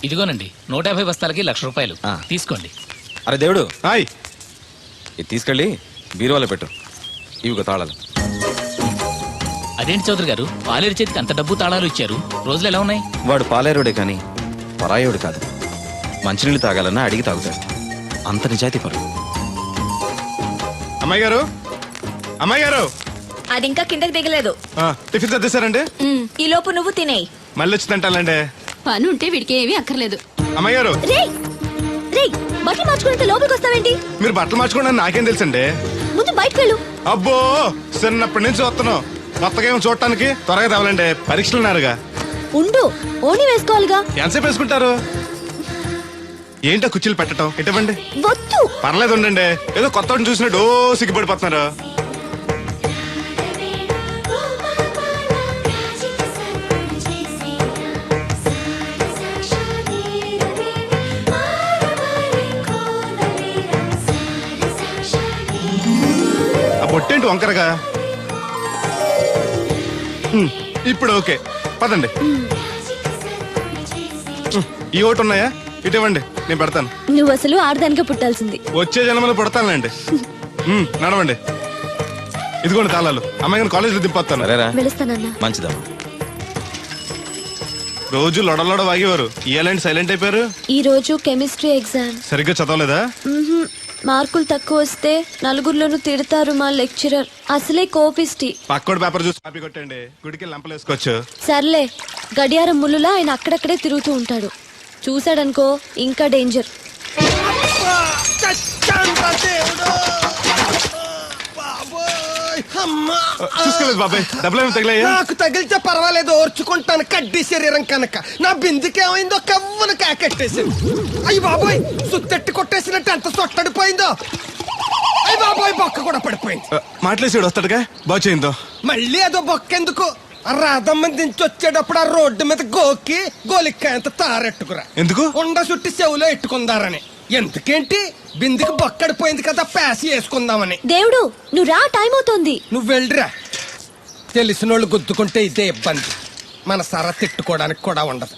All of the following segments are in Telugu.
ఇదిగోనండి 150 బస్తాలకి 1,00,000 రూపాయలు తీసుకోండి. అరే దేవుడు, హాయ్. ఇది తీసుకెళ్ళి బీరువాలో పెట్టు. ఇవిగో తాళాలు. అదేంటి చౌదరి గారు, పాలేరు చేతికి అంత డబ్బు తాళాలు ఇచ్చారు, రోజులు ఎలా ఉన్నాయి? వాడు పాలేరుడే కానీ పరాయోడు కాదు. మంచినీళ్ళు తాగాలన్నా అడిగి తాగుతాడు. అంత నిజాయితీ పరు. అమ్మాయి గారు, అమ్మాయి గారు, అది ఇంకా కిందకి దిగలేదు. టిఫిన్ తెచ్చేసారండి? ఈ లోపు నువ్వు తినేయి. మళ్ళీ వచ్చి తింటానండి. పని ఉంటే వీడికి ఏమీ అక్కర్లేదు. అమ్మాయి గారు, బట్టలు మార్చుకుంటే లోపలికి వస్తావేంటి? మీరు బట్టలు మార్చుకోండి నాకేం తెలుసండి. ముందు బయటకు వెళ్ళు. అబ్బో, చిన్నప్పటి నుంచి వస్తున్నావు. కొత్తగా ఏమో చూడటానికి త్వరగా తేవాలండి. పరీక్షలు ఉన్నారుగా. ఉండు, ఓణి వేసుకోవాలిగా. ఎంతసేపు వేసుకుంటారు? ఏంటో కుర్చీలు పెట్టడం ఇటువంటి. వద్దు. పర్లేదు ఉండండి. ఏదో కొత్త చూసినట్టు సిగ్గుపడిపోతున్నారు. ఆ పొట్టేంటి వంకరగా? ఇప్పుడు ఓకే, పదండి. ఈ ఓటు ఉన్నాయా? ఇటువంటి నేను పెడతాను. నువ్వు అసలు ఆడదానికే పుట్టాల్సింది. వచ్చే జన్మలో పుడతానులేండి. నడవండి. ఇదిగోండి తాళాలు. అమ్మాయి కాలేజీలో దింపొస్తాను. వెళుస్తానన్నా. మంచిదమ్మా. రోజు లొడలోడ వాగేవారు, ఇయాలంటి సైలెంట్ అయిపోయారు. ఈ రోజు కెమిస్ట్రీ ఎగ్జామ్. సరిగ్గా చదవలేదా? మార్కులు తక్కువ వస్తే నలుగురిలోనూ తిడతారు మా లెక్చరర్. అసలే కోపిస్టి. పక్కోడి పేపర్ చూసి కాపీ కొట్టండి, గుడికి లంపలేసుకోవచ్చు. సర్లే, గడియారం ముళ్ళులా ఆయన అక్కడక్కడే తిరుగుతూ ఉంటాడు. చూశాడనుకో ఇంకా డేంజర్. చూసుకోలేదు బాబాయ్, డబ్బులు ఏమి తగిలాయా? నాకు తగిలితే పర్వాలేదు, ఓర్చుకుంటాను. కడ్డీ శరీరం కనుక. నా బిందుకేమైందో కవ్వను కాకెట్టేసింది. అయ్యి బాబోయ్, సుత్తెట్టి కొట్టేసినట్టు ఎంత సొట్టడిపోయిందో. అయ్యి బాబోయ్, బొక్క కూడా పడిపోయింది. మాట్లాడేసాడు వస్తాడుగా, బాగు చేయిందో. మళ్ళీ అదో బొక్కెందుకు? రాధమ్మ దించి వచ్చేటప్పుడు ఆ రోడ్డు మీద గోకి గోలిక్కాయంత తారెట్టుకురా. ఎందుకు? ఉండ చుట్టి చెవులో ఎట్టుకుందారని. ఎందుకేంటి? బిందుకి బొక్కడిపోయింది కదా, ప్యాసి వేసుకుందామని. దేవుడు, నువ్వు రా, టైం అవుతోంది. నువ్వు వెళ్ళిరా. తెలిసినోళ్ళు గుద్దుకుంటే ఇదే ఇబ్బంది. మన సర తిట్టుకోవడానికి కూడా ఉండదు.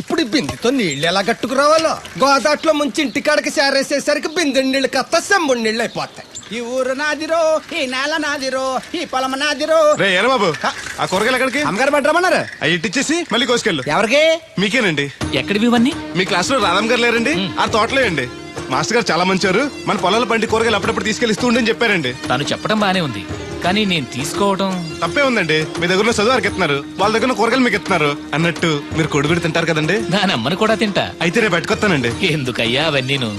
ఇప్పుడు ఈ బిందెతో నీళ్లు ఎలా కట్టుకురావాలో. గోదాట్లో ముంచి ఇంటికాడకి సేరేసేసరికి బిందె నీళ్లు కత్త సెంబుడి నీళ్ళు అయిపోతాయి. ఈ ఊరు నాదిరో, ఈ నేల నాదిరో, ఈ పొలం నాదిరో. రే ఏరా బాబు, ఆ కూరగాయలు ఎక్కడికి? అమ్మగారు పట్టమన్నారు. అవి ఇట్టిచ్చేసి మళ్ళీ కోసుకెళ్ళు. ఎవరికి? మీకేనండి. ఎక్కడివి ఇవన్నీ? మీ క్లాస్ లో రాధమ్ గారు లేరండి? ఆ తోటలో అండి. మాస్టర్ గారు చాలా మంచారు. మన పొలాల పండి కూరగాయలు అప్పుడప్పుడు తీసుకెళ్లిస్తూ ఉండని చెప్పారండి. తను చెప్పడం బానే ఉంది, కానీ నేను తీసుకోవడం తప్పే ఉందండి. మీ దగ్గర చదువు వారికి ఎత్తున్నారు, వాళ్ళ దగ్గర కూరగాయలు మీకు ఎత్తున్నారు. అన్నట్టు మీరు కొడుగుడి తింటారు కదండి. దాని అమ్మను కూడా తింటా. అయితే రేపు పెట్టుకొస్తానండి. ఎందుకయ్యా అవన్నీను?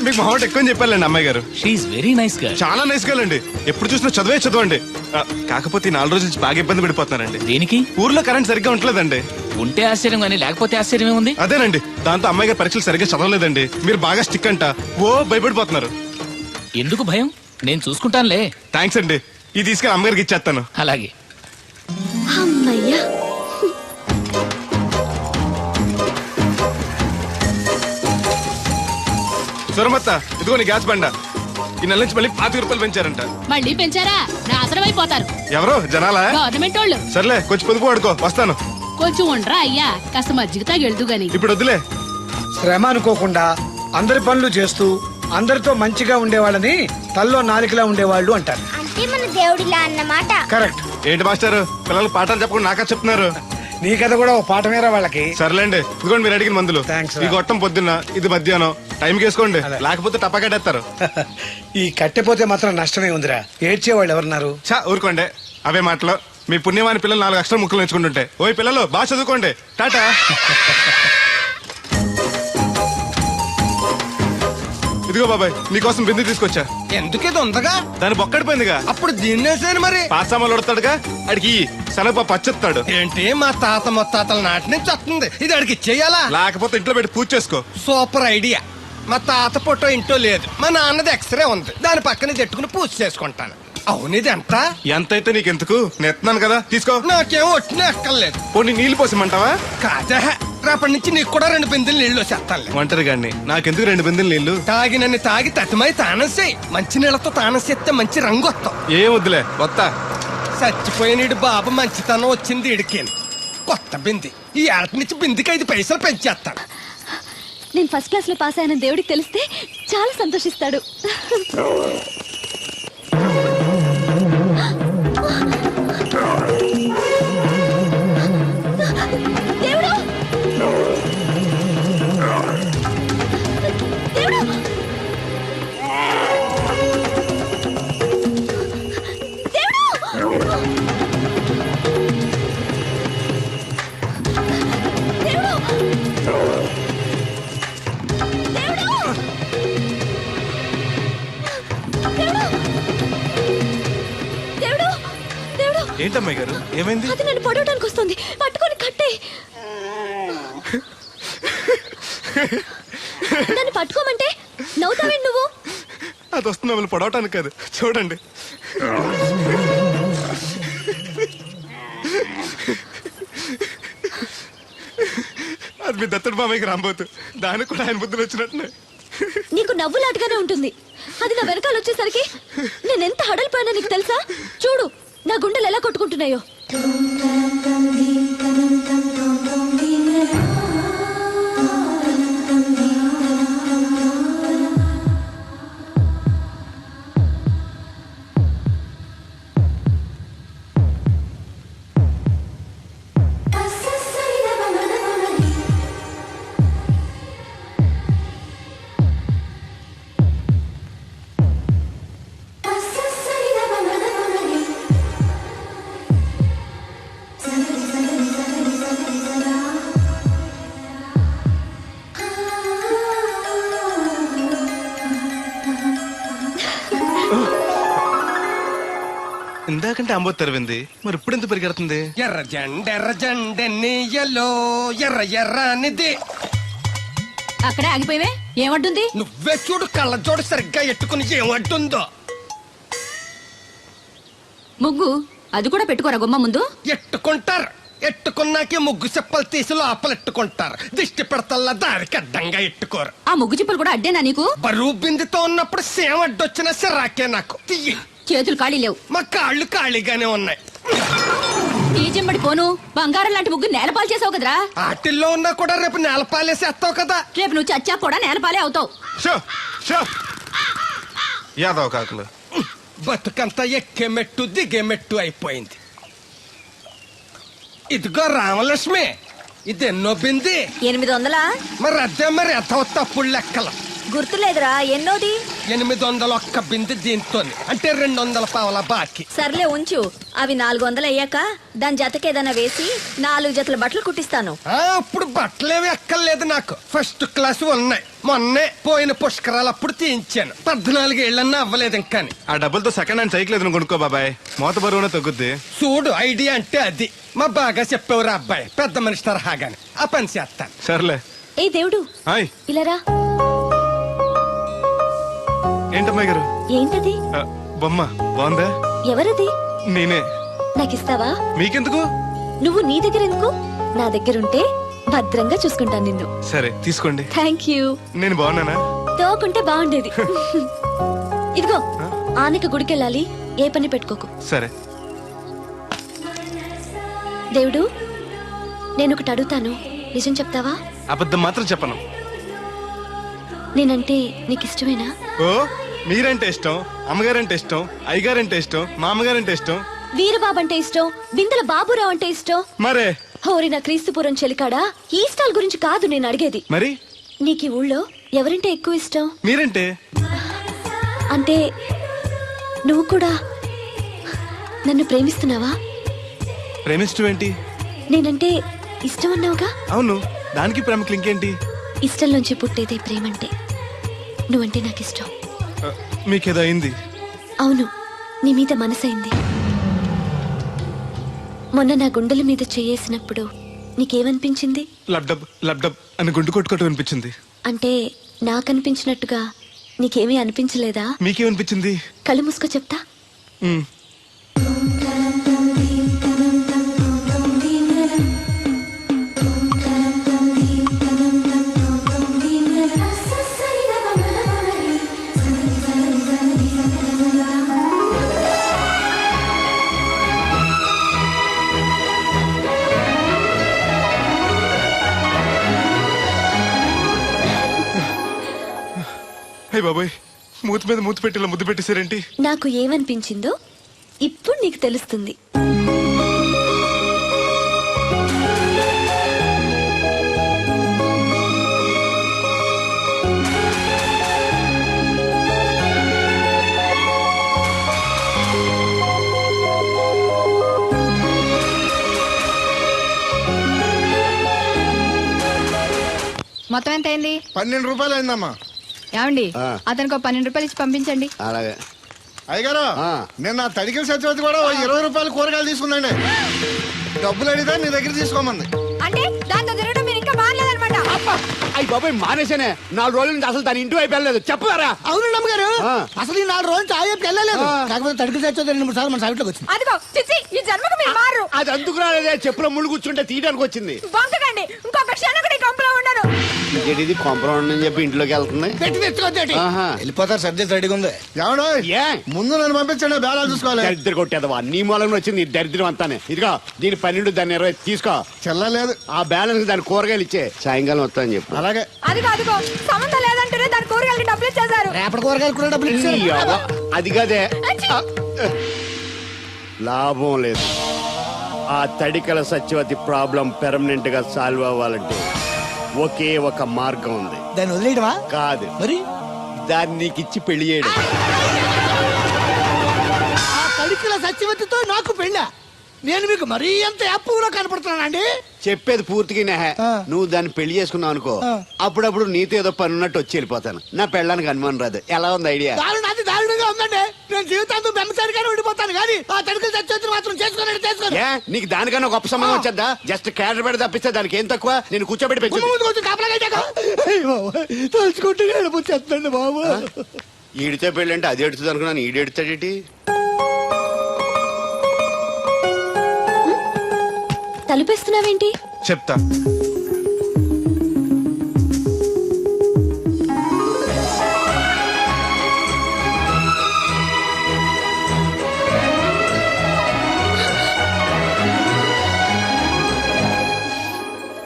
మీకు మొహమాట ఎక్కువ చెప్పాలండి అమ్మాయి గారు. షీఈ్ వెరీ నైస్ గా. చాలా నైస్ గర్ల్ అండి. ఎప్పుడు చూసినా చదువే చదవండి. కాకపోతే ఈ 4 రోజుల నుంచి బాగా ఇబ్బంది పడిపోతున్నారండి. దేనికి? ఊర్లో కరెంట్ సరిగ్గా ఉండలేదండి. ఉంటే ఆశ్చర్యం కానీ లేకపోతే ఆశ్చర్యమే ఉంది. అదేనండి, దాంతో అమ్మాయి గారు పరీక్షలు సరిగ్గా చదవలేదండి. మీరు బాగా స్టిక్ అంట, ఓ భయపడిపోతున్నారు. ఎందుకు భయం? నేను చూసుకుంటానులే. థ్యాంక్స్ అండి. ఇది తీసుకెళ్ళి అమ్మగారికి ఇచ్చేస్తాను. అలాగే. అమ్మయ్యా. సురమత్త, ఇదిగో నీ గ్యాస్ బండ. ఈ నెల నుంచి మళ్ళీ 25 రూపాయలు పెంచారంట. మళ్ళీ పెంచారా? నాశనం అయిపోతారు. ఎవరు జనాలా? గవర్నమెంట్ వాళ్ళు. సర్లే, కొంచెం పొదుపు వాడుకో, వస్తాను. కొంచెం ఉండరా అయ్యా, కాస్త మజ్జిగ తాగెళ్దు గాని. ఇప్పుడు వద్దులే. శ్రమ అనుకోకుండా అందరి పనులు చేస్తూ అందరితో మంచిగా ఉండేవాళ్ళని తల్లో నాలికలా ఉండేవాళ్ళు అంటారు. అంటే మన దేవుడిలా అన్నమాట. కరెక్ట్. ఏంటి మాస్టర్, పిల్లలు పాఠాలు చెప్పకుండా నాకా చెప్తున్నారు? నీ కథ కూడా ఓ పాఠమేరా వాళ్ళకి. సర్లేండి, ఇదిగోండి మీరు అడిగిన మందులు. థాంక్స్. ఈ గొట్టం పొద్దున్న, ఇది మధ్యాహ్నం. టైంకి వేసుకోండి, లేకపోతే టపాకట్టేస్తారు. ఈ కట్టెపోతే మాత్రం నష్టమే ఉందిరా. ఏడ్చేవాళ్ళు ఎవరున్నారు? చా ఊరుకోండి, అవే మాటలు. మీ పుణ్యమాని పిల్లలు 4 అక్షరం ముక్కలు నేర్చుకుంటుంటే. ఓయ్ పిల్లలు, బాగా చదువుకోండి. టాటా. ఇదిగో బాబాయ్, నీకోసం బింది తీసుకొచ్చా. ఎందుకేదో ఉందగా? దాని బొక్కడిపోయిందిగా. అప్పుడు దీన్నేసాను మరి. పాసామాలు ఉడతాడుగా, అడిగి శనగ పచ్చెత్తాడు. ఏంటి, మా తాత ముత్తాతల నాటి నుంచి వస్తుంది. ఇది అడిగి ఇచ్చేయాలా? లేకపోతే ఇంట్లో పెట్టి పూజ చేసుకో. Super idea. మా తాత ఫోటో ఇంట్లో లేదు, మా నాన్నది ఎక్స్రే ఉంది. దాని పక్కన తెట్టుకుని పూజ చేసుకుంటాను. అవును, ఇది ఎంత అయితే నీకెందుకు, నెత్తున్నాను కదా, తీసుకో. నాకేం ఒట్టిన ఎక్కర్లేదు. పోనీ నీళ్లు పోసిమంటావా? కాదా, రేపటి నుంచి నీకు కూడా 2 బిందెలు నీళ్లు చేస్తాను. ఒంటరి గాని నాకెందుకు 2 బిందెలు నీళ్లు? తాగినన్ని తాగి తటిమై తానం చేయి. మంచి నీళ్లతో తానం చేస్తే మంచి రంగు వస్తాం. ఏం వద్దులే, వస్తా. చచ్చిపోయిన బాబు మంచితనం వచ్చింది ఇడికి. కొత్త బింది. ఈ ఏట నుంచి బిందికి 5 పైసలు పెంచేస్తాను. నేను ఫస్ట్ క్లాస్ లో పాస్ అయిన దేవుడికి తెలిస్తే చాలా సంతోషిస్తాడు. దేవుడు! దేవుడు! ఏంటమ్మాయి గారు ఏమైంది? అది నన్ను పొడవడానికి వస్తుంది, పట్టుకొని కట్టే. నన్ను పట్టుకోమంటే నవ్వుతావేంటి నువ్వు? అది వస్తుంది మిమ్మల్ని పొడవటానికి కాదు, చూడండి. అది మీ దత్తడు బాబాయ్కి రాబోతు, దానికి కూడా ఆయన బుద్ధులు వచ్చినట్టున్నాయి. నీకు నవ్వులాటగానే ఉంటుంది. అది నా వెనకాల వచ్చేసరికి నేను ఎంత హడలిపోయానో నీకు తెలుసా? చూడు నా గుండెలు ఎలా కొట్టుకుంటున్నాయో. ఇందాకంటే అంబో తెరవింది, మరి ఇప్పుడు ఎంత పరిగెడుతుంది? ఎర్ర జెండెన్నీయలో ఎర్ర ఎర్రనిది. అక్కడే ఆగిపోయావే, ఏమంటుంది? నువ్వే చూడు, కళ్ళజోడు సరిగ్గా ఎట్టుకుని ఏమంటుందో. ముగ్గు అది కూడా పెట్టుకోరా గుమ్మ ముందు. ఎట్టుకుంటారు, ఎట్టుకున్నాకే ముగ్గు చెప్పలు తీసి లోపలెట్టుకుంటారు. దిష్టి పెడతల్లా దారికి అడ్డంగా ఎట్టుకోరు. ఆ ముగ్గు చిప్పలు కూడా అడ్డేనా నీకు? బరువు బిందుతో ఉన్నప్పుడు సేమ అడ్డొచ్చినా సిరాకే నాకు. తీయి. చేతులు ఖాళీ లేవు, మా కాళ్ళు ఖాళీగానే ఉన్నాయి. నీ చెమ్మడి పోను బంగారం లాంటి ముగ్గు నేలపాలు చేసావు కదరా. ఆటిల్లో ఉన్నా కూడా రేపు నేలపాలేసేస్తావు కదా. రేపు నువ్వు చచ్చా కూడా నేలపాలే అవుతావు. షో షో యాదవ్ కాకులు. బతుకంతా ఎక్కే మెట్టు దిగే మెట్టు అయిపోయింది. ఇదిగో రామలక్ష్మి, ఇది ఎన్నో బింది? 800. మరి అదే మరి ఎథవ తప్పుడు లెక్కలు. గుర్తులేదురా ఎన్నోది? 801 బింది దీంతో, అంటే 200 పావల బాకీ. సర్లే ఉంచు, అవి 400 అయ్యాక దాని జతకేదైనా వేసి 4 జతల బట్టలు కుట్టిస్తాను. అప్పుడు బట్టలేవి ఎక్కర్లేదు నాకు, ఫస్ట్ క్లాస్ ఉన్నాయి. మొన్నే పోయిన పుష్కరాలు అప్పుడు తీయించాను. 14 ఏళ్ళన్నా అవ్వలేదు ఇంకా. ఆ డబ్బులతో సెకండ్ హ్యాండ్ సైకిల్ ఏదైనా కొనుక్కో బాబాయ్, మోత బరువునే తగ్గుద్ది. చూడు ఐడియా అంటే అది. మా బాగా చెప్పేవారు అబ్బాయి, పెద్ద మనిషి తరహాగాని. ఆ పని చేస్తాను. సర్లే. ఏ దేవుడు, హాయ్. ఇలారా. ఏంటమ్మాయి గారు? ఏంటది? బొమ్మ బాగుందా? ఎవరది? నేనే. నాకిస్తావా? మీకెందుకు? నువ్వు నీ దగ్గర ఎందుకు? నా దగ్గరుంటే భద్రంగా చూసుకుంటాను నిన్ను. సరే తీసుకోండి. Thank you. నేను బాగున్నానా? తోకుంటే బాగుండేది. ఇదిగో ఆనక గుడికెళ్ళాలి, ఏ పని పెట్టుకోకు. సరే. దేవుడు, నేను ఒకటి అడుగుతాను, నిజం చెప్తావా? అబద్ధం మాత్రం చెప్పను. నేనంటే నీకు ఇష్టమేనా? ఓ, మీరంటే ఇష్టం, అమ్మగారంటే ఇష్టం, అయ్యగారంటే ఇష్టం, మామగారంటే ఇష్టం, వీరబాబు అంటే ఇష్టం, బిందెల బాబురావు అంటే ఇష్టం. మరే హోరి నా క్రీస్తుపురం చెలికాడా, ఈ స్టాల్ గురించి కాదు నేను అడిగేది. మరి నీకు ఈ ఊళ్ళో ఎవరంటే ఎక్కువ ఇష్టం? మీరంటే. అంటే నువ్వు కూడా నన్ను ప్రేమిస్తున్నావా? ప్రేమిష్టం ఏంటి? నేనంటే ఇష్టం అన్నావుగా. అవును, దానికి ప్రేమకి ఇంకేంటి? ఇష్టం నుంచి పుట్టేదే ప్రేమంటే. నువ్వంటే నాకు ఇష్టం. మీకేదో అయింది? అవును, నీ మీద మనసైంది. మొన్న నా గుండెల మీద చేయేసినప్పుడు నీకేమనిపించింది? లబ్డబ్ లబ్డబ్ అని గుండు కొట్టుకోవటం అనిపించింది. అంటే నాకనిపించినట్టుగా నీకేమీ అనిపించలేదా? మీకేమనిపించింది? కళ్ళు మూసుకో చెప్తా. అయ్య బాబోయ్, మూతి మీద మూతి పెట్టేలా ముద్దు పెట్టేశారేంటి? నాకు ఏమనిపించిందో ఇప్పుడు నీకు తెలుస్తుంది. మొత్తం ఎంత అయింది? 12 రూపాయలు అయిందమ్మా. ఏమండి అతనికి ఒక 12 రూపాయలు ఇచ్చి పంపించండి. అలాగే. అయ్యగారు, నిన్న తడికిల సత్యవతి కూడా 20 రూపాయలు కూరగాయలు తీసుకుందండి. డబ్బులు అడిగితే నీ దగ్గర తీసుకోమంది. అంటే దాంతో తిరగడం మీరు ఇంకా మారలేదన్నమాట. అయ్యి బాబాయ్ మానేశానే. 4 రోజుల నుంచి అసలు దాని ఇంటి వైపు వెళ్ళలేదు. చెప్పారా? అవును అమ్మగారు, అసలు ఈ 4 రోజులు చాయకి వెళ్ళలేదు. కాకపోతే తడికి చచ్చేది 2-3 సార్లు మన సైట్లోకి వచ్చింది. అదిగో చిచ్చి, ఈ జన్మకు మీరు మారు. అది అందుకు రాలేదే, చెప్పులో ముళ్ళు కూర్చుంటే తీయడానికి వచ్చింది. బొంకకండి, ఇంకొక క్షణం కూడా ఈ కంపలో ఉండను. ఇది కాంపౌండ్ అని చెప్పి ఇంట్లోకి వెళ్తుంది. పెట్టి తెచ్చుకోండి, వెళ్ళిపోతారు. సబ్జెక్ట్ రెడీగా ఉంది. ఏమన్నా ఏ ముందు నన్ను పంపించండి, బేరాలు చూసుకోవాలి. దరిద్ర కొట్టేదవా, నీ మూలంలో వచ్చింది ఈ దరిద్రం అంతానే. ఇదిగో దీని 12 దాన్ని 20 తీసుకో. చెల్లలేదు. ఆ బ్యాలెన్స్ దాని కూరగాయలు ఇచ్చే సాయంకాలం వస్తాయని చెప్పు. అలాగే. అదిగో అదిగో, సంబంధం లేదంటేనే దాని కూరగాయలకి డబ్బులు ఇచ్చేశారు. రేపటి కూరగాయలు కూడా డబ్బులు ఇచ్చారు. ఈ అవ్వ, అది కదే లాభం లేదు. ఆ తడికల సత్యవతి ప్రాబ్లం పెర్మనెంట్ గా సాల్వ్ అవ్వాలంటే ఒకే ఒక మార్గం ఉంది. దాన్ని వదిలేయడమా? కాదు మరి దాన్ని నీకు ఇచ్చి పెళ్లి చేయడం. ఆ తడికిల సత్యవతితో నాకు పెళ్ళా? నేను మీకు మరీ ఎంత యాప్లో కనపడుతున్నానండి? చెప్పేది పూర్తిగా నెహ. ఆ. నువ్వు దాన్ని పెళ్లి చేసుకున్నావు అనుకో, ఆ. అప్పుడప్పుడు నీతో ఏదో పని ఉన్నట్టు వచ్చి వెళ్ళిపోతాను. నా పెళ్ళడానికి అనుమానం రాదు. ఎలా ఉంది ఐడియా? అది దారుణంగా ఉందండి. నేను జీవితాంతం బెమ్మసారిగానే ఉండిపోతాను కానీ ఆ తడికిల సత్యవతిని మాత్రం చేసుకోను. ఏ నీకు దానికన్నా గొప్ప సంబంధం వచ్చేద్దా? జస్ట్ క్యాడర్ పెడితే తప్పిస్తే దానికి ఏం తక్కువ? నేను కూర్చోబెట్టి పెంచు. తలుచుకుంటే ఏడిపోతుంది బాబు. ఈడితే పెళ్ళి అంటే అది ఎడుతుంది అనుకున్నాను. ఈడు ఎడుతాడేటి? తలుపేస్తున్నావేంటి? చెప్తా.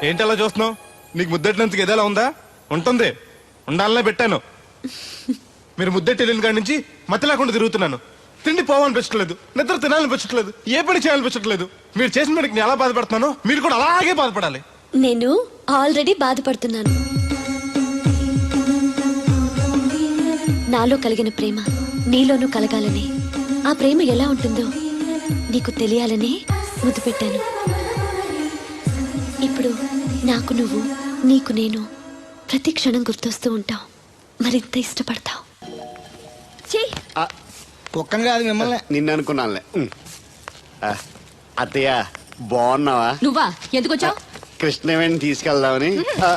ఏంటి అలా చూస్తున్నావు? నీకు ముద్దెట్టినందుకు ఏదైనా ఉందా? ఉంటుంది, ఉండాలనే పెట్టాను. మీరు ముద్దెట్టి వెళ్ళిన కాడి నుంచి మతి లేకుండా తిరుగుతున్నాను. తిండి పోవాలనిపించట్లేదు, నిద్ర తినాలనిపించట్లేదు, ఏ పని చేయాలనిపించట్లేదు. మీరు చేసిన పనికి నేను ఎలా బాధపడుతున్నానో మీరు కూడా అలాగే బాధపడాలి. నేను ఆల్రెడీ బాధపడుతున్నాను. నాలో కలిగిన ప్రేమ నీలోనూ కలగాలని, ఆ ప్రేమ ఎలా ఉంటుందో నీకు తెలియాలని ముద్దు పెట్టాను. ఇప్పుడు నాకు నువ్వు, నీకు నేను ప్రతి క్షణం గుర్తొస్తూ ఉంటావు. మరింత ఇష్టపడతావు. కుక్కం కాదు మిమ్మల్ని. నిన్ను అనుకున్నానులే. అత్తయ్య బాగున్నావా? నువ్వా ఎందుకు వచ్చావు? కృష్ణవేణి తీసుకెళ్దామని.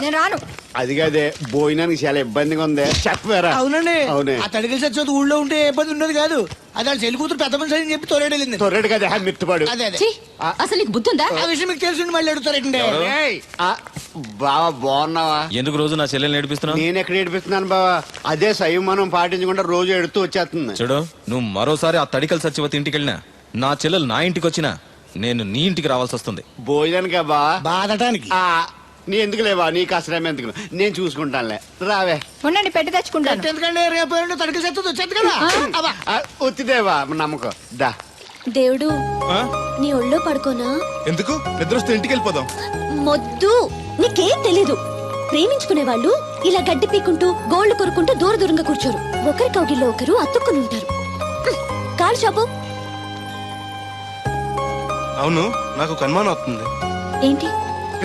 నేను రాను. అది కాదే, భోజనానికి చాలా ఇబ్బందిగా ఉంది. చెప్పారా? అవునండి. అవునే. ఆ తడికిల సత్యవతి ఊళ్ళో ఉంటే ఏ ఇబ్బంది ఉండదు కాదు. అది వాళ్ళ చెల్లి కూతురు పెద్ద మనిషి అని చెప్పి తోలేడెళ్ళింది. తొర్రెడు కదా మిత్తుపాడు. అదే అదే. ఛీ, అసలు నీకు బుద్ధి ఉందా? ఆ విషయం మీకు తెలిసి మళ్ళీ అడుగుతారండి. ఏయ్, బావా బాగున్నావా? ఎందుకు రోజు నా చెల్లెల్ని నేర్పిస్తున్నావు? నేను ఎక్కడ ఏడిపిస్తున్నాను బావా? అదే సంయమనం పాటించకుండా రోజు ఎడుతూ వచ్చేస్తుంది. చూడు, నువ్వు మరోసారి ఆ తడికల సత్యవతి ఇంటికి వెళ్ళినా, నా చెల్లెలు నా ఇంటికి వచ్చినా, నేను నీ ఇంటికి రావాల్సి వస్తుంది. భోజనానికా బావా? బాధటానికి. నీ ఎందుకు లేవా? నీకు అసలు ఎందుకు? నేను చూసుకుంటానులే, రావే. ఉండండి, పెట్టి తెచ్చుకుంటాను. ఎందుకంటే రేపు తడికిల సత్యవతి వచ్చేది కదా. వచ్చిదేవా నమ్మకం. దా దేవుడు, నీ ఒళ్ళో పడుకోనా? ఎందుకు? నిద్ర వస్తే ఇంటికి వెళ్ళిపోదాం. మొద్దు, నీకేం తెలీదు. ప్రేమించుకునే వాళ్ళు ఇలా గడ్డి పీకుంటూ గోళ్లు కొరుకుంటూ దూర దూరంగా కూర్చోరు. ఒకరి కౌగిల్లో ఒకరు అతుక్కుని ఉంటారు. కాలు షాపు. అవును, నాకు ఒక అనుమానం అవుతుంది. ఏంటి?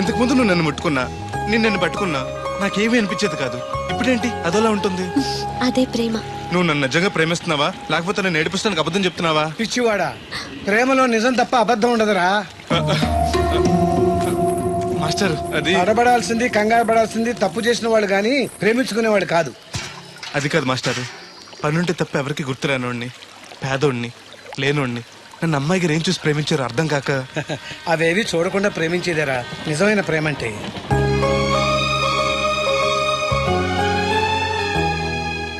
ఇంతకు ముందు నువ్వు నన్ను ముట్టుకున్నా, నేను నన్ను పట్టుకున్నా, నాకేమీ అనిపించేది కాదు. ఇప్పుడేంటి అదోలా ఉంటుంది? అదే ప్రేమ. నువ్వు నన్ను నిజంగా ప్రేమిస్తున్నావా, లేకపోతే నన్ను ఏడిపిస్తానికి అబద్ధం చెప్తున్నావా? పిచ్చివాడా, ప్రేమలో నిజం తప్ప అబద్ధం ఉండదురా. మాస్టర్, అది అడబడాల్సింది, కంగారు పడాల్సింది తప్పు చేసిన వాడు గాని ప్రేమించుకునేవాడు కాదు. అది కాదు మాస్టర్. పనుంటే తప్ప ఎవరికి గుర్తురానోడిని, పేదోడిని, లేనోడిని నన్ను అమ్మాయి గారు ఏం చూసి ప్రేమించారో అర్థం కాక. అవేవి చూడకుండా ప్రేమించేదేరా నిజమైన ప్రేమ అంటే.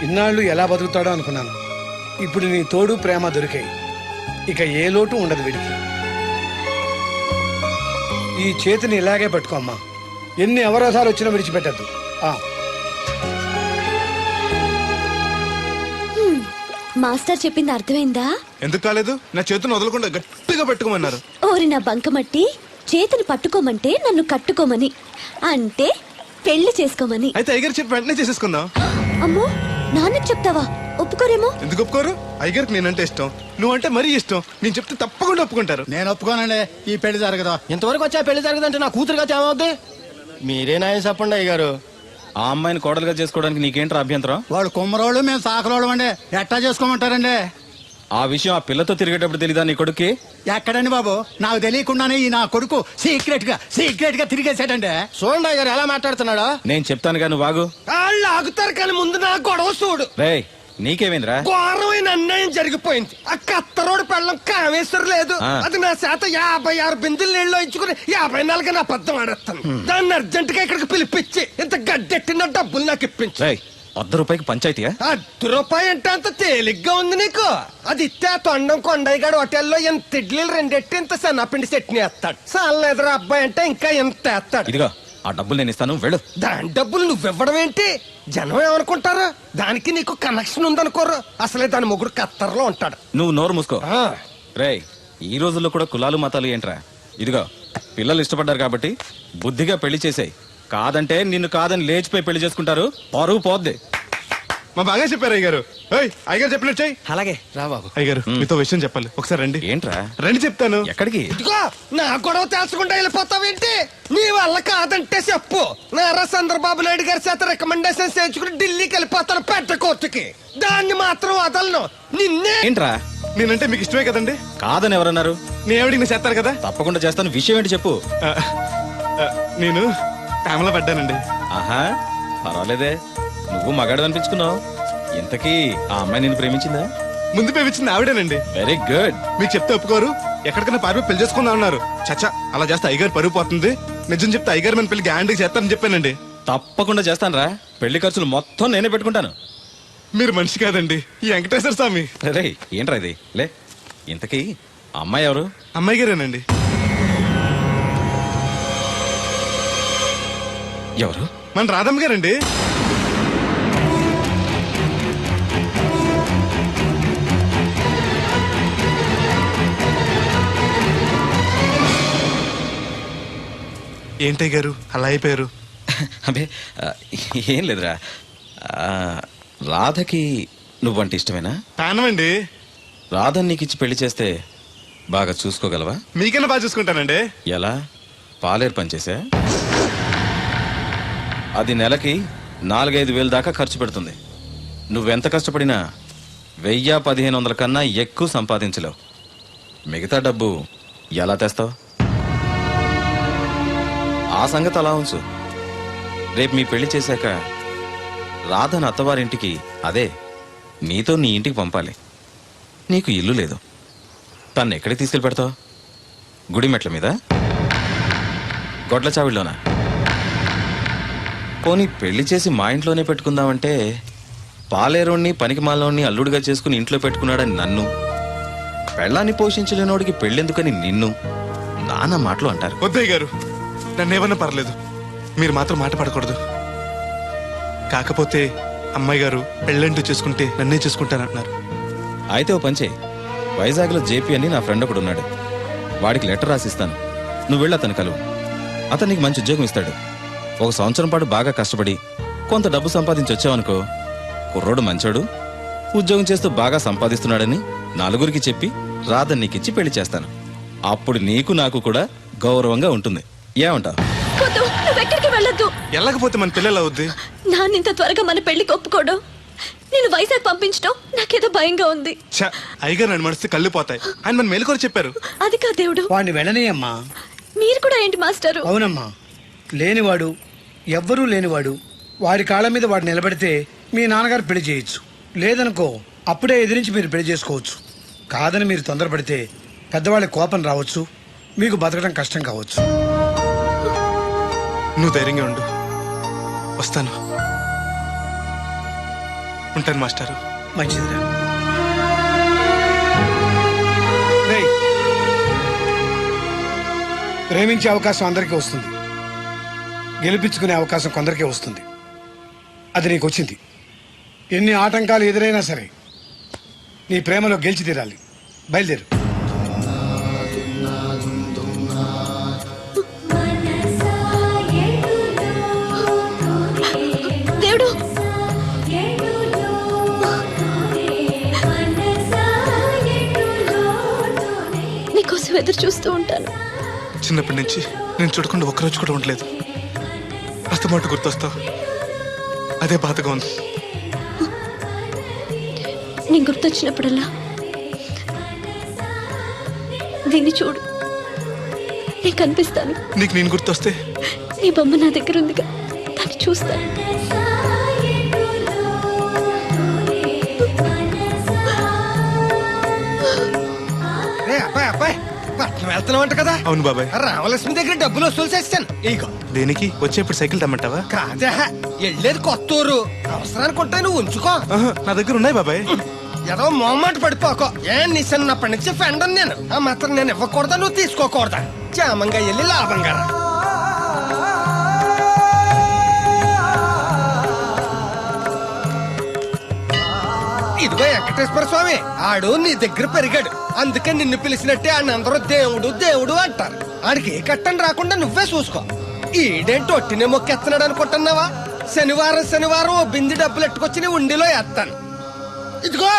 ఇన్నాళ్ళు ఎలా బతుకుతాడో అనుకున్నాను. ఇప్పుడు నీ తోడు ప్రేమ దొరికాయి. ఇక ఏ లోటు ఉండదు వీడికి. ఈ చేతిని ఇలాగే పట్టుకోమ్మా. ఎన్ని అవరోధాలు వచ్చినా విడిచిపెట్టద్దు. మాస్టర్ చెప్పింది అర్థమైందా? ఎందుకు కాలేదు? నా చేతిని వదలకుండా గట్టిగా పెట్టుకోమన్నారు. ఓరి నా బంకమట్టి, చేతిని పట్టుకోమంటే నన్ను కట్టుకోమని, అంటే పెళ్లి చేసుకోమని. అయితే అయ్యగారు చెప్పి వెంటనే చేసేసుకుందాం. అమ్మో, నాన్నకి చెప్తావా? ఒప్పుకోరేమో. ఎందుకు ఒప్పుకోరు? అయ్యగారికి నేనంటే ఇష్టం, నువ్వంటే మరీ ఇష్టం. నేను చెప్తే తప్పకుండా ఒప్పుకుంటారు. నేను ఒప్పుకోనండి, ఈ పెళ్లి జరగదు. ఇంతవరకు వచ్చా పెళ్లి జరగదంటే నా కూతురుగా ఏమవుద్ది? మీరే న్యాయం చెప్పండి అయ్యగారు. ఆ అమ్మాయిని కోడలుగా చేసుకోవడానికి నీకేంట్రా అభ్యంతరం? వాడు కుమ్మరోళ్ళు, మేము సాకరోళ్ళు అండి. ఎట్టా చేసుకోమంటారండి? ఆ విషయం ఆ పిల్లతో తిరిగేటప్పుడు తెలీదా నీ కొడుక్కి? ఎక్కడండి బాబు, నాకు తెలియకుండానే ఈ నా కొడుకు సీక్రెట్ గా తిరిగేసాడండి. చూడండి అయ్యారు ఎలా మాట్లాడుతున్నాడు. నేను చెప్తాను కానీ వాగు. వాళ్ళు ఆగుతారు కానీ ముందు నా గొడవ చూడు. రేయ్ నీకేమైందిరా? ఘోరమైన అన్యాయం జరిగిపోయింది. ఆ కత్తరోడు పెళ్ళం కామేశ్వరం లేదు. ఆ. అది నా చేత 56 బిందులు నీళ్ళు ఇచ్చుకుని 54 నా అబద్ధం ఆడేస్తాను. దాన్ని అర్జెంట్ గా ఇక్కడికి పిలిపించి ఇంత గడ్డెట్టిన డబ్బులు నాకు ఇప్పించు. రేయ్ ₹100 పంచాయతీయా? ₹1 అంటే అంత తేలిగ్గా ఉంది నీకు. అది ఇస్తే ఆ తొండం కొండయ్యగాడు హోటల్లో ఎంత ఇడ్లీలు 2 ఎట్టి ఇంత సన్నపిండి చట్నీ వేస్తాడు. సాల ఎదురు అబ్బాయి అంటే ఇంకా ఎంత వేస్తాడు. ఇదిగో ఆ డబ్బులు నేను ఇస్తాను, వెళ్ళు. దాని డబ్బులు నువ్వివ్వడం ఏంటి? జనం ఏమనుకుంటారు? దానికి నీకు కనెక్షన్ ఉందనుకోరు. అసలే దాని మొగుడు కత్తర్లో ఉంటాడు. నువ్వు నోరు మూసుకో. ఆ. రేయ్ ఈ రోజుల్లో కూడా కులాలు మతాలు ఏంట్రా? ఇదిగో పిల్లలు ఇష్టపడ్డారు కాబట్టి బుద్ధిగా పెళ్లి చేసేయ్. కాదంటే నిన్ను కాదని లేచిపోయి పెళ్లి చేసుకుంటారు, పరువు పోద్ది. మా బాగా చెప్పారు అయ్యగారు. అయ్యగారు చెప్పినట్టు చెయ్యి. అలాగే రా బాబు. అయ్యగారు మీతో విషయం చెప్పాలి, ఒకసారి రండి. ఏంట్రా? రండి చెప్తాను. ఎక్కడికి? ఇదిగో నా గొడవ తెలుసుకుంటా వెళ్ళిపోతావేంటి? నీ వల్ల కాదంటే చెప్పు. నారా చంద్రబాబు నాయుడు గారి చేత రికమెండేషన్ చేయించుకుని ఢిల్లీకి వెళ్ళిపోతాను పెద్ద కోర్టుకి. దాన్ని మాత్రం వదలను. నిన్నే. ఏంట్రా? నేనంటే మీకు ఇష్టమే కదండి. కాదని ఎవరన్నారు? నేను ఎవడికి నేను చేస్తారు కదా. తప్పకుండా చేస్తాను. విషయం ఏంటి చెప్పు. నేను ప్రేమలో పడ్డానండి. ఆహా పర్వాలేదే, నువ్వు మగాడు అనిపించుకున్నావు. ఇంతకీ ఆ అమ్మాయి నిన్ను ప్రేమించిందా? ముందు పేపించింది ఆవిడేనండి. Very good. మీకు చెప్తే ఒప్పుకోరు. ఎక్కడికైనా పారిపోయి పెళ్లి చేసుకుందాం అన్నారు. చచ్చా, అలా చేస్తే అయ్యగారు పరుగు పోతుంది. నిజం చెప్తే అయ్యగారు మన పెళ్లి గ్యాండ్కి చేస్తానని చెప్పానండి. తప్పకుండా చేస్తానురా. పెళ్లి ఖర్చులు మొత్తం నేనే పెట్టుకుంటాను. మీరు మనిషి కాదండి, ఈ వెంకటేశ్వర స్వామి. రే ఏంట్రా ఇది? లే ఇంతకీ ఆ అమ్మాయి ఎవరు? అమ్మాయి గారేనండి. ఎవరు? మన రాధమ్మ గారండి. ఏంటయ్య గారు అలా అయిపోయారు? అబే ఏం లేదురా. రాధకి నువ్వంటే ఇష్టమేనా? ప్రాణమండి. రాధని నీకు ఇచ్చి పెళ్లి చేస్తే బాగా చూసుకోగలవా? మీకన్నా బాగా చూసుకుంటానండి. ఎలా? పాలేరు పనిచేసా? అది నెలకి 4-5 వేలు దాకా ఖర్చు పెడుతుంది. నువ్వెంత కష్టపడినా 1000-1500 కన్నా ఎక్కువ సంపాదించలేవు. మిగతా డబ్బు ఎలా తెస్తావు? ఆ సంగతి అలా ఉంచు. రేపు మీ పెళ్లి చేశాక రాధను అత్తవారింటికి, అదే నీతో నీ ఇంటికి పంపాలి. నీకు ఇల్లు లేదు. తను ఎక్కడికి తీసుకెళ్ళి పెడతావు? గుడి మెట్ల మీద? గొడ్ల చావిడిలోనా? పోనీ పెళ్లి చేసి మా ఇంట్లోనే పెట్టుకుందామంటే పాలేరోణ్ణి పనికిమాలోని అల్లుడిగా చేసుకుని ఇంట్లో పెట్టుకున్నాడని నన్ను, పెళ్ళాన్ని పోషించలేనోడికి పెళ్ళెందుకని నిన్ను నానా మాటలు అంటారు. వద్దయ్య గారు, నన్నేమన్నా పర్లేదు, మీరు మాత్రం మాట పడకూడదు. కాకపోతే అమ్మాయి గారు పెళ్ళంటూ చేసుకుంటే నన్నే చేసుకుంటానంటున్నారు. అయితే ఓ పంచే, వైజాగ్లో జేపీ అని నా ఫ్రెండ్ ఒకడు ఉన్నాడు. వాడికి లెటర్ రాసిస్తాను, నువ్వు వెళ్ళి అతను కలువు. అతను నీకు మంచి ఉద్యోగం ఇస్తాడు. 1 సంవత్సరం పాటు బాగా కష్టపడి కొంత డబ్బు సంపాదించి వచ్చావనుకో, కుర్రోడు మంచోడు, ఉద్యోగం చేస్తూ బాగా సంపాదిస్తున్నాడని 4గురికి చెప్పి రాధని నీకిచ్చి పెళ్లి చేస్తాను. అప్పుడు నీకు నాకు కూడా గౌరవంగా ఉంటుంది. ఏమంటావు? వద్దు, నువ్వెక్కడికి వెళ్ళొద్దు. వెళ్ళకపోతే మన పిల్లలు అవుద్ది. నాన్నింత త్వరగా మన పెళ్లికి ఒప్పుకోవడం, నేను వైజాగ్ పంపించడం నాకేదో భయంగా ఉంది. అయ్యగారు నన్ను మనిస్తే కళ్ళు పోతాయి. ఆయన మన మేలుకొని చెప్పారు. అది కాదు దేవుడు. వాడిని వెళ్ళనీయమ్మా. మీరు కూడా ఏంటి మాస్టారు? అవునమ్మా, లేనివాడు, ఎవ్వరూ లేనివాడు, వాడి కాళ్ళ మీద వాడు నిలబడితే మీ నాన్నగారు పెళ్లి చేయొచ్చు. లేదనుకో అప్పుడే ఎదిరించి మీరు పెళ్లి చేసుకోవచ్చు. కాదని మీరు తొందరపడితే పెద్దవాళ్ళ కోపం రావచ్చు, మీకు బతకడం కష్టం కావచ్చు. నువ్వు ధైర్యంగా ఉండు, వస్తాను. ఉంటాను మాస్టారు. మంచిదిరా. ప్రేమించే అవకాశం అందరికీ వస్తుంది, గెలిపించుకునే అవకాశం కొందరికే వస్తుంది. అది నీకు వచ్చింది. ఎన్ని ఆటంకాలు ఎదురైనా సరే నీ ప్రేమలో గెలిచి తీరాలి. బయలుదేరు. దేవుడు, నీకోసం ఎదురు చూస్తూ ఉంటాను. చిన్నప్పటి నుంచి నేను చూడకుండా ఒక్కరోజు కూడా ఉండలేదు. అస్తమాట గుర్తొస్తావు, అదే బాధగా ఉంది. నేను గుర్తొచ్చినప్పుడల్లా దీన్ని చూడు, నేను కనిపిస్తాను. నీకు నేను గుర్తొస్తే నీ బొమ్మ నా దగ్గర ఉందిగా, దాన్ని చూస్తాను. రే అబ్బాయి అబ్బాయి, పట్నం వెళ్తున్నావంట కదా? అవును బాబాయ్. రామలక్ష్మి దగ్గర డబ్బులు వసూలు చేస్తాను. ఇగో. దేనికి? వచ్చేప్పుడు సైకిల్ తెమ్మంటావా? కాదే, వెళ్ళేది కొత్త ఊరు, అవసరానికి ఉంటాయి, నువ్వు ఉంచుకో. ఆహా, నా దగ్గర ఉన్నాయి బాబాయ్. ఏదో మొహమాట పడిపోకో. నీ చిన్నప్పటి నుంచి ఫ్రెండ్ నేను. ఆ మాత్రం నేను ఇవ్వకూడదా, నువ్వు తీసుకోకూడదా? క్షేమంగా వెళ్ళి లాభంగా రా. ఇదిగో వెంకటేశ్వర స్వామి, ఆడు నీ దగ్గర పెరిగాడు, అందుకే నిన్ను పిలిచినట్టే ఆయన అందరూ దేవుడు దేవుడు అంటారు. ఆడికి ఏ కట్టం రాకుండా నువ్వే చూసుకో. ఈడేంటి ఒట్టినే మొక్కెత్తనాడు అనుకుంటున్నావా? శనివారం శనివారం ఓ బింది డబ్బులు ఎట్టుకొచ్చి నీ ఉండిలో వేస్తాను. ఇదిగో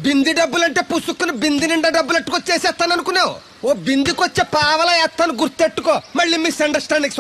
బింది డబ్బులంటే పుసుక్కుని బింది నిండా డబ్బులు ఎట్టుకొచ్చేసేస్తాను అనుకున్నావు. ఓ బిందికొచ్చే పావలా వేస్తాను, గుర్తెట్టుకో. మళ్ళీ మిస్అండర్స్టాండింగ్